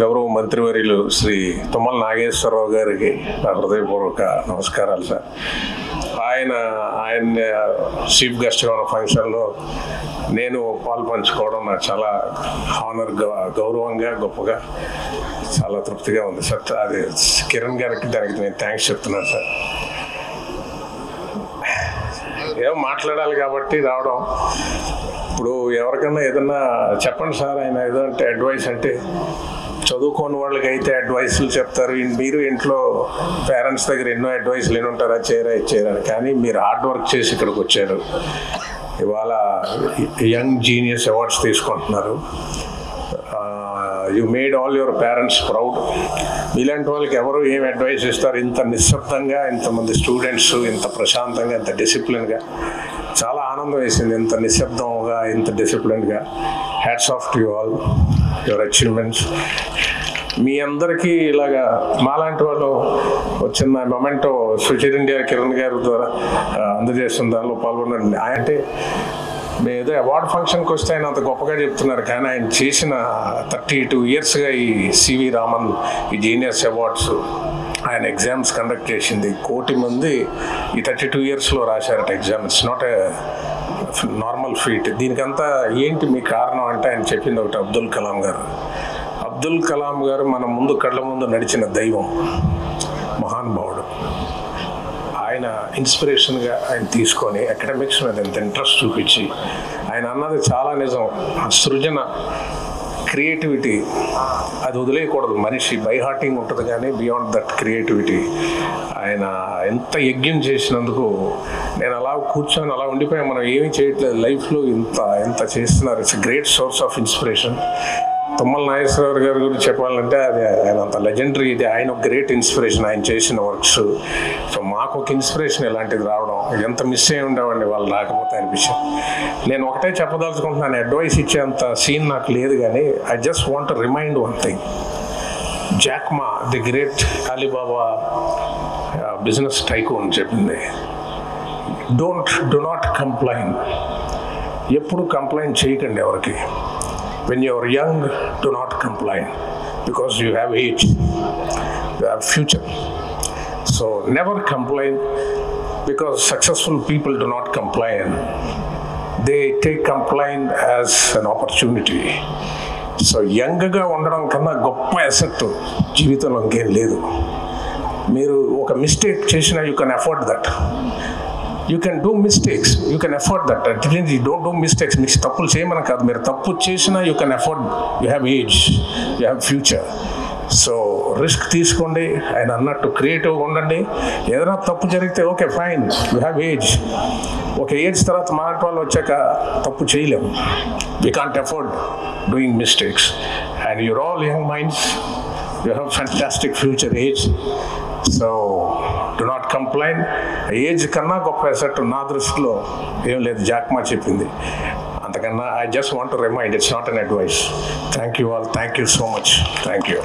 గౌరవ మంత్రివర్యులు శ్రీ తుమ్మల నాగేశ్వరరావు గారికి నా హృదయపూర్వక నమస్కారాలు సార్. ఆయన చీఫ్ గెస్ట్గా ఉన్న ఫంక్షన్లో నేను పాల్పంచుకోవడం నాకు చాలా గౌరవంగా గొప్పగా చాలా తృప్తిగా ఉంది సార్. అది కిరణ్ గారికి దానికి నేను థ్యాంక్స్ చెప్తున్నాను సార్. ఏమో మాట్లాడాలి కాబట్టి రావడం. ఇప్పుడు ఎవరికన్నా ఏదన్నా చెప్పండి సార్, ఆయన ఏదో అంటే అడ్వైస్ అంటే చదువుకోని వాళ్ళకి అయితే అడ్వైస్లు చెప్తారు. మీరు ఇంట్లో పేరెంట్స్ దగ్గర ఎన్నో అడ్వైస్లు ఎన్ని ఉంటారా, చేయరని. కానీ మీరు హార్డ్ వర్క్ చేసి ఇక్కడికి వచ్చారు. ఇవాళ యంగ్ జీనియస్ అవార్డ్స్ తీసుకుంటున్నారు. You made all your parents proud. ఇలాంటి వాళ్ళకి ఎవరు ఏం అడ్వైస్ ఇస్తారు? ఇంత నిశ్శబ్దంగా, ఇంతమంది స్టూడెంట్స్ ఇంత ప్రశాంతంగా, ఇంత డిసిప్లిన్గా, చాలా ఆనందం వేసింది. ఇంత నిశ్శబ్దంగా, ఇంత డిసిప్లిన్గా. Hats off to you all your achievements. మీ అందరికీ ఇలాగా మాలాంటి వాళ్ళు వచ్చిన మొమెంటో స్విచర్ ఇండియా కిరణ్ గారి ద్వారా అందజేస్తున్న దానిలో పాల్గొనండి. అంటే మేము ఏదో అవార్డు ఫంక్షన్కి వస్తే ఆయన అంత గొప్పగా చెప్తున్నారు, కానీ ఆయన చేసిన 32 yearsగా ఈ సివి రామన్ ఈ జీనియస్ అవార్డ్స్ ఆయన ఎగ్జామ్స్ కండక్ట్ చేసింది. 1 కోటి మంది ఈ 32 yearsలో రాశారట exam. It's not a normal feat. దీనికంతా ఏంటి మీ కారణం అంటే ఆయన చెప్పింది ఒకటి, అబ్దుల్ కలాం గారు. అబ్దుల్ కలాం గారు మన ముందు కళ్ళ ముందు నడిచిన దైవం, మహానుభావుడు. ఆయన ఇన్స్పిరేషన్గా ఆయన తీసుకొని అకాడమిక్స్ మీద ఎంత ఇంట్రెస్ట్ చూపించి ఆయన అన్నది చాలా నిజం. సృజన, క్రియేటివిటీ అది వదిలేయకూడదు. మనిషి బై హార్టింగ్ ఉంటుంది, కానీ బియాండ్ దట్ క్రియేటివిటీ ఆయన ఎంత యజ్ఞం చేసినందుకు నేను అలా కూర్చొని అలా ఉండిపోయాను. మనం ఏమీ చేయట్లేదు లైఫ్లో, ఎంత చేస్తున్నారు. It's great source of inspiration. Tummala Nageswararao గారి గురించి చెప్పాలంటే అది ఆయన అంత లెజెండరీ. ఇది ఆయన ఒక గ్రేట్ ఇన్స్పిరేషన్, ఆయన చేసిన వర్క్స్. సో మాకు ఒక ఇన్స్పిరేషన్ ఇలాంటిది రావడం, ఎంత మిస్ అయ్యి ఉండేవాడిని వాళ్ళు రాకపోతే అనిపించింది. నేను ఒకటే చెప్పదలుచుకుంటున్నాను, అడ్వైస్ ఇచ్చేంత సీన్ నాకు లేదు, కానీ I just want to remind one thing. Jack Ma, the great Alibaba business tycoon చెప్పింది, డూ నాట్ కంప్లైన్. ఎప్పుడు కంప్లైంట్ చేయకండి ఎవరికి. When you are young, do not complain, because you have age, you have future. So never complain, because successful people do not complain. They take complaint as an opportunity. So యంగ్గా ఉండడం కన్నా గొప్ప asset జీవితంలో ఇంకేం లేదు. మీరు ఒక mistake చేసినా you can afford that. You can do mistakes, you can afford that. You don't do mistakes. మీకు తప్పులు చేయమని కాదు, మీరు తప్పు చేసినా you can afford. You have age, you have future. So risk తీసుకోండి. ఆయన అన్నట్టు క్రియేటివ్గా ఉండండి. ఏదైనా తప్పు జరిగితే okay fine, you have age. ఒక ఏజ్ తర్వాత మా వాళ్ళు వచ్చాక తప్పు చేయలేము. We can't afford doing mistakes. And your all young minds, you have fantastic future age. So do not complain. Age కన్నా గొప్ప అసెట్ నా దృష్టిలో ఏం లేదు. జాక్మా చెప్పింది అంతకన్నా. I just want to remind, it's not an advice. Thank you all. Thank you so much. Thank you.